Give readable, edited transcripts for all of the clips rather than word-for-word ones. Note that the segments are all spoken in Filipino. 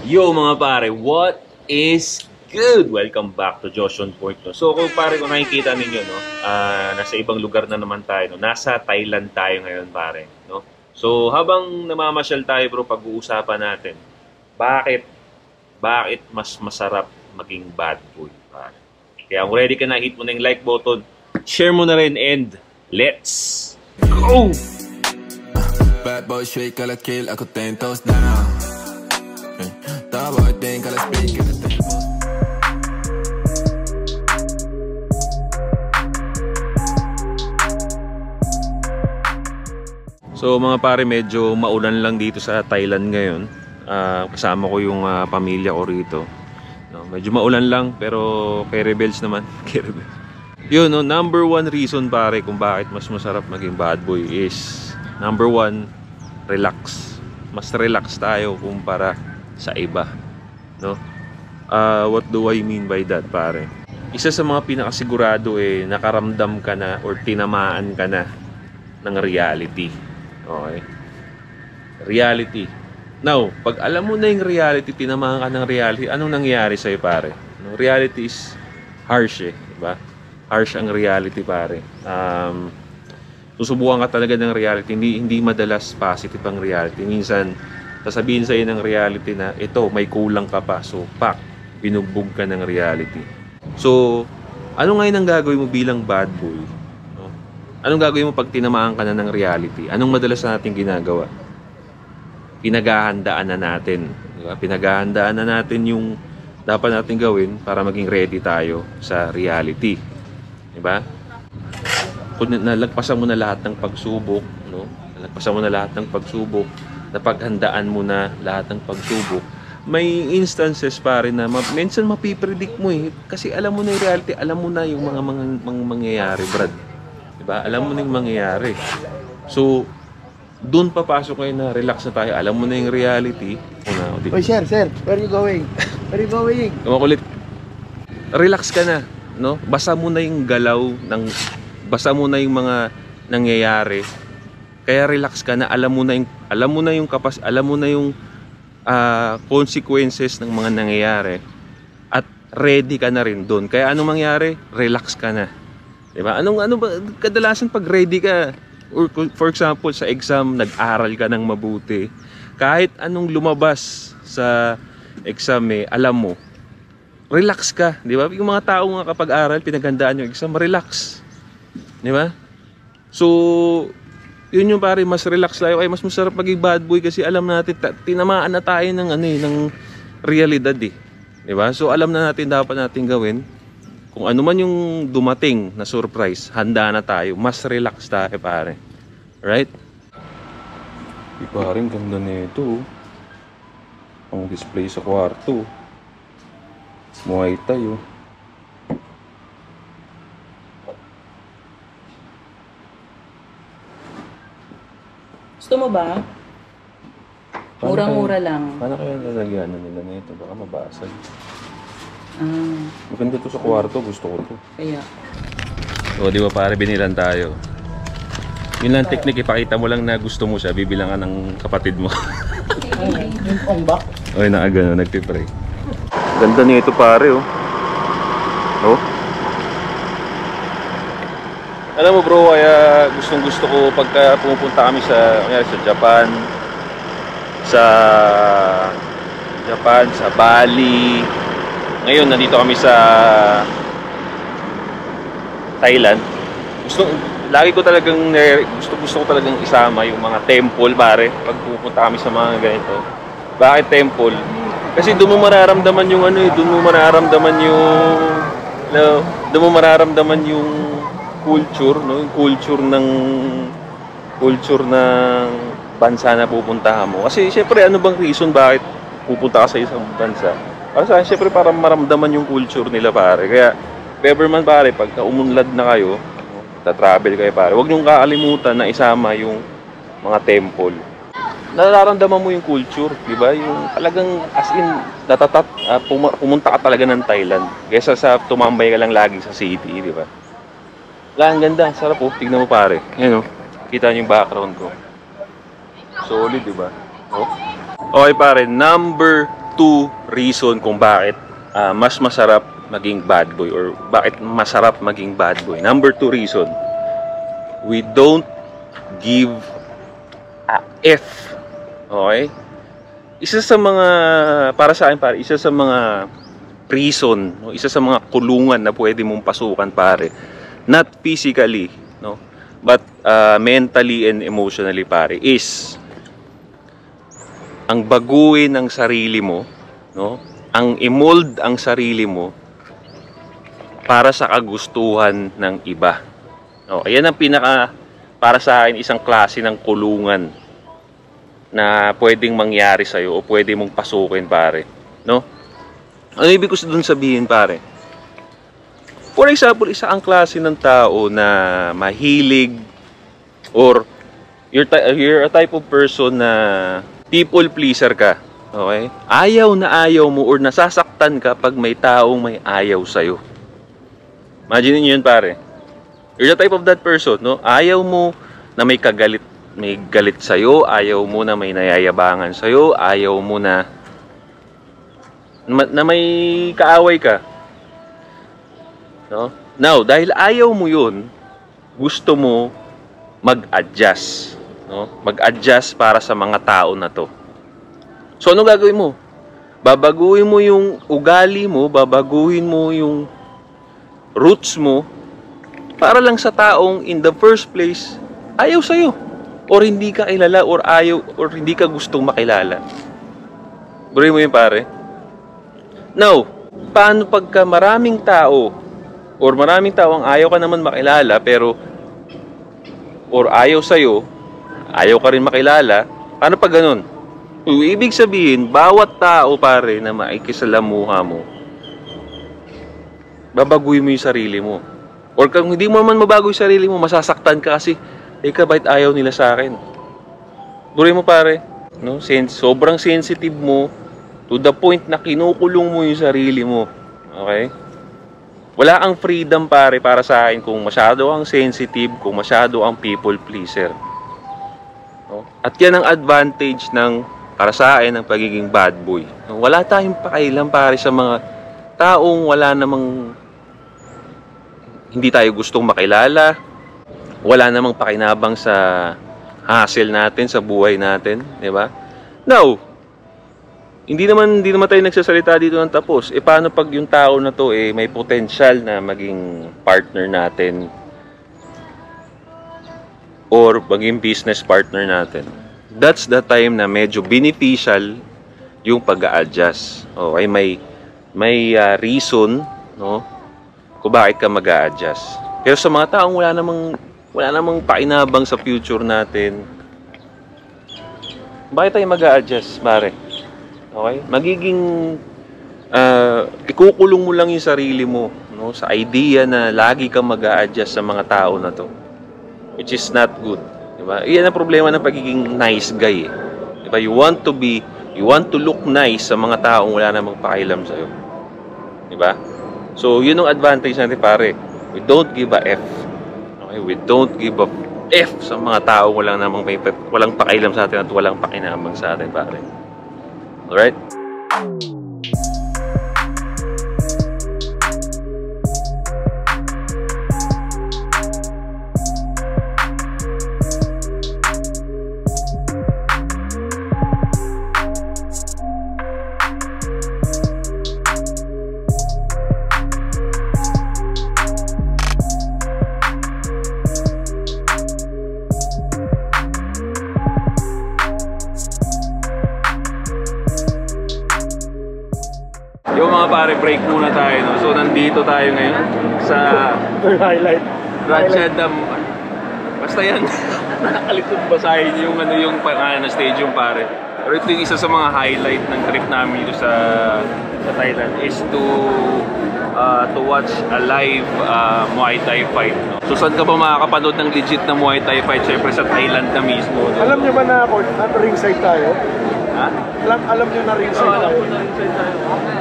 Yo mga pare, what is good? Welcome back to Joshon Point. No? So kung pare, kung nakikita ninyo, no, nasa ibang lugar na naman tayo. No? Nasa Thailand tayo ngayon pare. No? So habang namamasyal tayo bro, pag-uusapan natin, bakit mas masarap maging bad boy pare. Kaya kung ready ka na, hit mo na yung like button, share mo na rin, and let's go! Bad boy straight kala kill, ako 10 toes down. Boy thing kala speak kala tempo. So mga pare, medyo maulan lang dito sa Thailand ngayon. Kasama ko yung pamilya ko rito. No, medyo maulan lang pero kay rebels naman. Yun, no, number one reason pare kung bakit mas masarap maging bad boy is number one, relax. Mas relax tayo kumpara sa iba, no? What do I mean by that pare? Isa sa mga pinakasigurado nakaramdam ka na or tinamaan ka na ng reality. Okay? Reality. Now, pag alam mo na yung reality, tinamaan ka ng reality, anong nangyayari sa'yo pare? No, reality is harsh diba? Harsh ang reality pare. Susubukan ka talaga ng reality, hindi madalas positive ang reality. Minsan sasabihin sa'yo ng reality na ito, may kulang ka pa. So, binugbog ka ng reality. So, ano ngayon ang gagawin mo bilang bad boy? No? Anong gagawin mo pag tinamaan ka na ng reality? Anong madalas natin ginagawa? Pinaghahandaan na natin. Diba? Pinaghahandaan na natin yung dapat natin gawin para maging ready tayo sa reality. Diba? Kung nalagpasan mo na lahat ng pagsubok, no? Nalagpasan mo na lahat ng pagsubok, napaghandaan mo na lahat ng pagsubok, may instances pare na minsan mapipredict mo kasi alam mo na yung reality, alam mo na yung mga mangyayari, brad. Diba? Alam mo na yung mangyayari. So, doon papasok kayo na relax na tayo. Alam mo na yung reality. Oy, sir, where are you going? Where are you going? Kumakulit. Relax ka na, no? Basa mo na yung galaw basa mo na yung mga nangyayari. Kaya relax ka na, alam mo na yung consequences ng mga nangyayari at ready ka na rin doon. Kaya anong mangyari? Relax ka na. 'Di ba? Ano ba kadalasan pag ready ka, or for example sa exam, nag-aral ka ng mabuti, kahit anong lumabas sa exam alam mo, relax ka, 'di ba? Yung mga tao nga kapag aral, pinaghandaan yung exam, relax. 'Di ba? So, yun yung pare, mas relax tayo. Ay, mas masarap maging bad boy kasi alam natin, tinamaan na tayo ng ng realidad diba? So alam na natin dapat natin gawin. Kung ano man yung dumating na surprise, handa na tayo. Mas relax tayo pare. Right? Parang ganda nito. Ang display sa kwarto. Muay tayo. Gusto mo ba? Murang-mura lang. Paano kaya lalagyan nila nito? Baka mabasag. Ah. Maganda to sa kwarto. Gusto ko to. Kaya. So, di ba pare, binilan tayo. Yun lang technique. Ipakita mo lang na gusto mo siya. Bibilang ka ng kapatid mo. Yung pong-back. Okay, naagano. Nagpipray. Ganda nito pare, oh. Oh. Alam mo bro, kaya gustong-gusto ko pagka pumupunta kami sa Japan, sa Bali. Ngayon nandito kami sa Thailand. Lagi ko talagang gusto ko talagang isama yung mga temple pare pag pupunta kami sa mga ganito. Bakit temple? Kasi doon mo mararamdaman yung doon mo mararamdaman yung culture, no? Yung culture ng bansa na pupuntahan mo. Kasi syempre, ano bang reason bakit pupunta ka sa isang bansa? Para sa akin, syempre, para maramdaman yung culture nila pare. Kaya, if ever man pare, pagka umunlad na kayo, ta-travel kayo pare, huwag niyong kakalimutan na isama yung mga temple. Nararamdaman mo yung culture, di ba? Yung talagang as in pumunta ka talaga ng Thailand kaysa sa tumambay ka lang lagi sa city, di ba? Wala, ang ganda, sarap oh. Tignan mo pare. Ayan oh. Kita niyo yung background ko. Solid, di ba? Oh. Okay pare, number 2 reason kung bakit mas masarap maging bad boy or bakit masarap maging bad boy. Number 2 reason, we don't give a F. Okay? Isa sa mga, para sa akin pare, isa sa mga prison, no? Isa sa mga kulungan na pwede mong pasukan pare. Not physically, no? But mentally and emotionally pare, is ang baguhin ng sarili mo, no? Ang i-mold ang sarili mo para sa kagustuhan ng iba. Oh, ayan ang pinaka, para sa akin, isang klase ng kulungan na pwedeng mangyari sa'yo o pwede mong pasukin pare, no? Ano ibig ko dun sabihin pare? For example, isa ang klase ng tao na mahilig or you're a type of person na people pleaser ka, okay? Ayaw na ayaw mo or nasasaktan ka pag may taong may ayaw sa'yo. Imagine niyo yun pare. You're the type of that person, no? Ayaw mo na may galit sa'yo, ayaw mo na may nayayabangan sa'yo, ayaw mo na may kaaway ka. No? Now, dahil ayaw mo yun, gusto mo mag-adjust. No? Mag-adjust para sa mga tao na to. So, ano gagawin mo? Babaguhin mo yung ugali mo, babaguhin mo yung roots mo, para lang sa taong in the first place, ayaw sa'yo. Or hindi ka kilala, or ayaw, or hindi ka gustong makilala. Buray mo yun pare. Now, paano pagka maraming tao, or maraming tao ang ayaw ka naman makilala, pero, or ayaw sa'yo, ayaw ka rin makilala, paano pag ganun? Ibig sabihin, bawat tao pare na makikisalamuha mo, babaguhin mo yung sarili mo. Or kung hindi mo man mabago yung sarili mo, masasaktan ka kasi, bakit ayaw nila sa akin? Buray mo pare, no? Sobrang sensitive mo, to the point na kinukulong mo yung sarili mo. Okay? Wala kang freedom pare para sa akin kung masyado kang sensitive, kung masyado kang people pleaser. No? At yan ang advantage ng, para sa akin, ng pagiging bad boy. No? Wala tayong pakailan pare sa mga taong wala namang, hindi tayo gustong makilala, wala namang pakinabang sa hassle natin, sa buhay natin, di ba? Now, hindi naman tayo nagsasalita dito ng tapos. Paano pag yung tao na to may potential na maging partner natin or maging business partner natin? That's the time na medyo beneficial yung pag-a-adjust. Okay, may reason, no, kung bakit ka mag-a-adjust. Pero sa mga taong wala namang pakinabang sa future natin, bakit tayo mag-a-adjust, pare? Okay? Magiging ikukulong mo lang yung sarili mo, no, sa idea na lagi kang mag-a-adjust sa mga tao na to, which is not good, di ba? Iyan ang problema ng pagiging nice guy, di ba? You want to look nice sa mga taong wala namang pakialam sa iyo, di ba? So yun ang advantage natin pare. We don't give a F. Okay? We don't give a F sa mga taong walang pakialam sa atin at walang pakinabang sa atin pare. Alright? Yung mga pare, break muna tayo, no? So nandito tayo ngayon sa highlight. Ratchadam. Basta yan. Nakakalitong basahin yung pangalan ng stadium pare. Pero ito yung isa sa mga highlight ng trip namin dito sa Thailand is to watch a live Muay Thai fight, no? So saan ka ba makakapanood ng legit na Muay Thai fight? Siyempre sa Thailand na mismo, no? Alam niyo ba na ringside tayo? Ha? Alam niyo na ringside tayo? Alam ko na ringside tayo.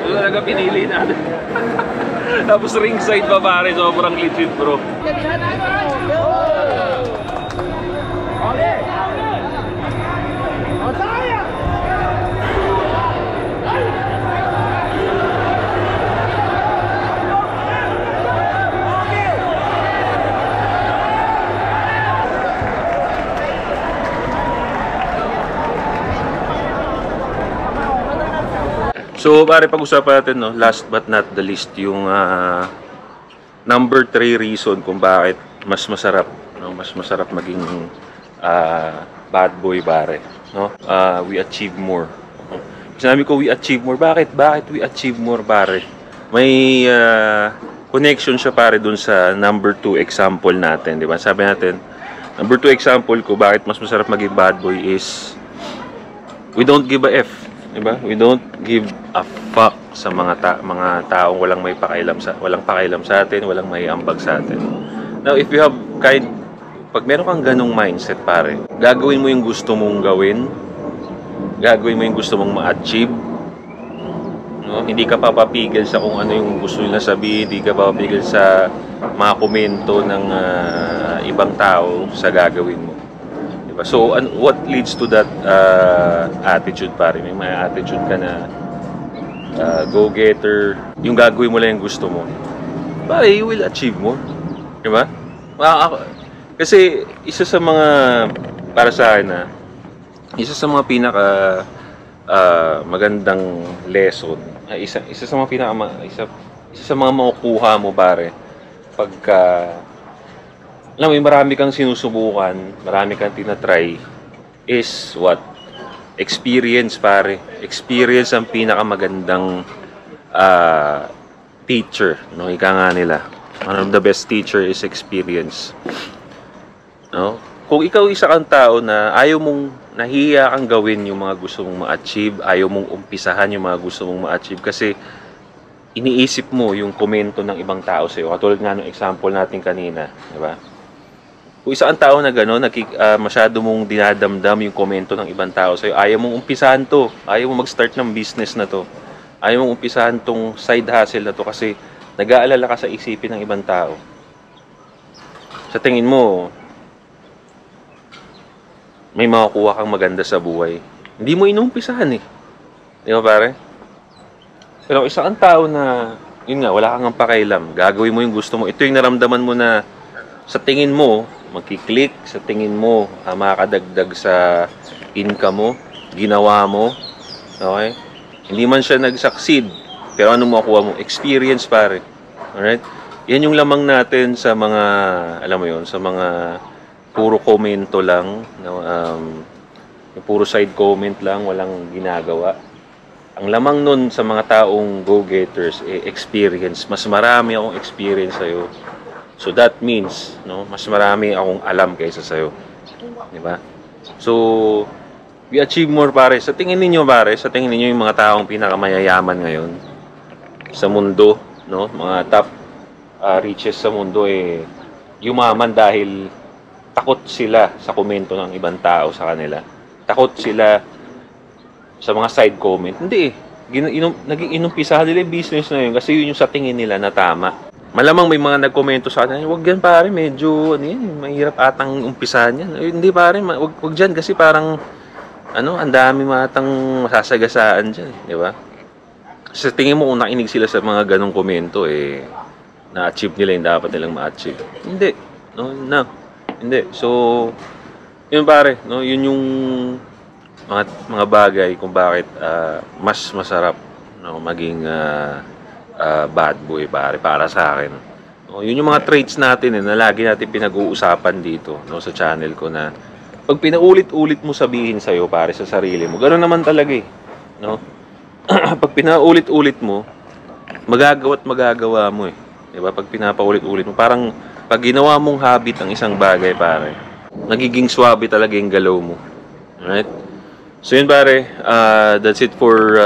Ito talaga pinili natin. Tapos ringside pa pare, sobrang legit bro. So, pare, pag-usapan natin, no, last but not the least, yung number 3 reason kung bakit mas masarap, no, mas masarap maging bad boy, pare, no? We achieve more. Sinabi ko we achieve more. Bakit we achieve more, pare? May connection siya, pare, dun sa number 2 example natin, di ba? Sabi natin, number 2 example ko bakit mas masarap maging bad boy is we don't give a F, di ba? We don't give a fuck sa mga taong walang pakialam sa atin, walang may ambag sa atin. Now, if you have pag meron kang ganong mindset, pare, gagawin mo yung gusto mong gawin, gagawin mo yung gusto mong ma-achieve, no? Hindi ka papapigil sa kung ano yung gusto nila sabihin, hindi ka papapigil sa mga komento ng ibang tao sa gagawin mo. Diba? So, what leads to that attitude, pare? May attitude ka na go-getter, yung gagawin mo lang yung gusto mo, pare, you will achieve more. Diba? Kasi isa sa mga, para sa akin, isa sa mga pinaka magandang lesson, isa sa mga makukuha mo, pare, pagka alam mo, marami kang sinusubukan, marami kang tinatry, is what? Experience, pare. Experience ang pinakamagandang teacher, no? Ika nga nila, one of the best teacher is experience, no? Kung ikaw isa kang tao na ayaw mong, nahiya kang gawin yung mga gusto mong ma-achieve, ayaw mong umpisahan yung mga gusto mong ma-achieve kasi iniisip mo yung komento ng ibang tao sa'yo. Katulad nga ng example natin kanina, di ba? Kung isa kang tao na gano'n, masyado mong dinadamdam yung komento ng ibang tao sa'yo, ayaw mong umpisahan to, ayaw mong mag-start ng business na to, ayaw mong umpisahan tong side hustle na to kasi nag-aalala ka sa isipin ng ibang tao. Sa tingin mo, may makukuha kang maganda sa buhay. Hindi mo inumpisahan eh. Di ba, pare? Pero isa kang tao na, yun nga, wala kang pakialam. Gagawin mo yung gusto mo. Ito yung naramdaman mo na sa tingin mo, magkiklik, sa tingin mo, makakadagdag sa income mo, ginawa mo. Okay? Hindi man siya nag-succeed. Pero ano makukuha mo? Experience, pare. Alright? Yan yung lamang natin sa mga, alam mo yun, sa mga puro komento lang, no? Puro side comment lang, walang ginagawa. Ang lamang nun sa mga taong go-getters, experience. Mas marami akong experience sa'yo. So that means, no, mas marami akong alam kaysa sa'yo. Diba? So, we achieve more, pare. Sa tingin ninyo, pare, sa tingin ninyo yung mga taong pinakamayayaman ngayon sa mundo, no? Mga top riches sa mundo, yumaman dahil takot sila sa komento ng ibang tao sa kanila. Takot sila sa mga side comment. Hindi naging inumpisahan nila yung business na yun kasi yun yung sa tingin nila na tama. Malamang may mga nagkomento sa kanila, wag yan, pare, medyo, mahirap atang umpisahan yan. Hindi, pare, wag dyan kasi parang, ang dami matang masasagasaan dyan. Di ba? Sa tingin mo, kung nakinig sila sa mga ganong komento, na-achieve nila yung dapat nilang ma-achieve. Hindi. No. Hindi. So, yun, pare, no, yun yung mga bagay kung bakit mas masarap, no, maging bad boy, pare, para sa akin. No, yun yung mga traits natin na lagi natin pinag-uusapan dito, no, sa channel ko na pag pinaulit-ulit mo sabihin sa'yo, pare, sa sarili mo, gano'n naman talaga no? Pag pinaulit-ulit mo, magagawa mo diba? Pag pinapaulit-ulit mo, parang pag ginawa mong habit ang isang bagay, pare, nagiging swabe talaga yung galaw mo. Alright? So yun, pare, that's it for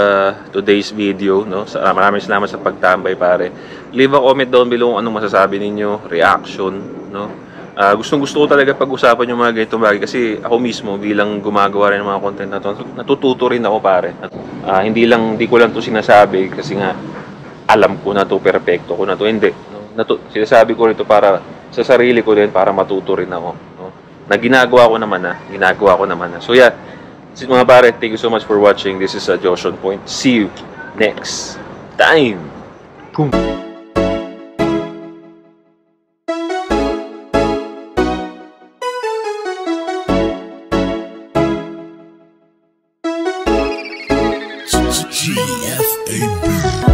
today's video, no? Maraming salamat sa pagtambay, pare. Leave a comment down below kung anong masasabi ninyo, reaction, no? Gustong-gusto ko talaga pag-usapan yung mga ganitong bagay kasi ako mismo bilang gumagawa rin ng mga content na to, natututo rin ako, pare. Hindi ko lang to sinasabi kasi nga alam ko na to, perfecto ko na to. Hindi. Sinasabi ko rito para sa sarili ko din, para matuto rin ako, no? Na ginagawa ko naman na. So yeah, mga pare, thank you so much for watching. This is Joshon Point. See you next time. Boom. GFAB.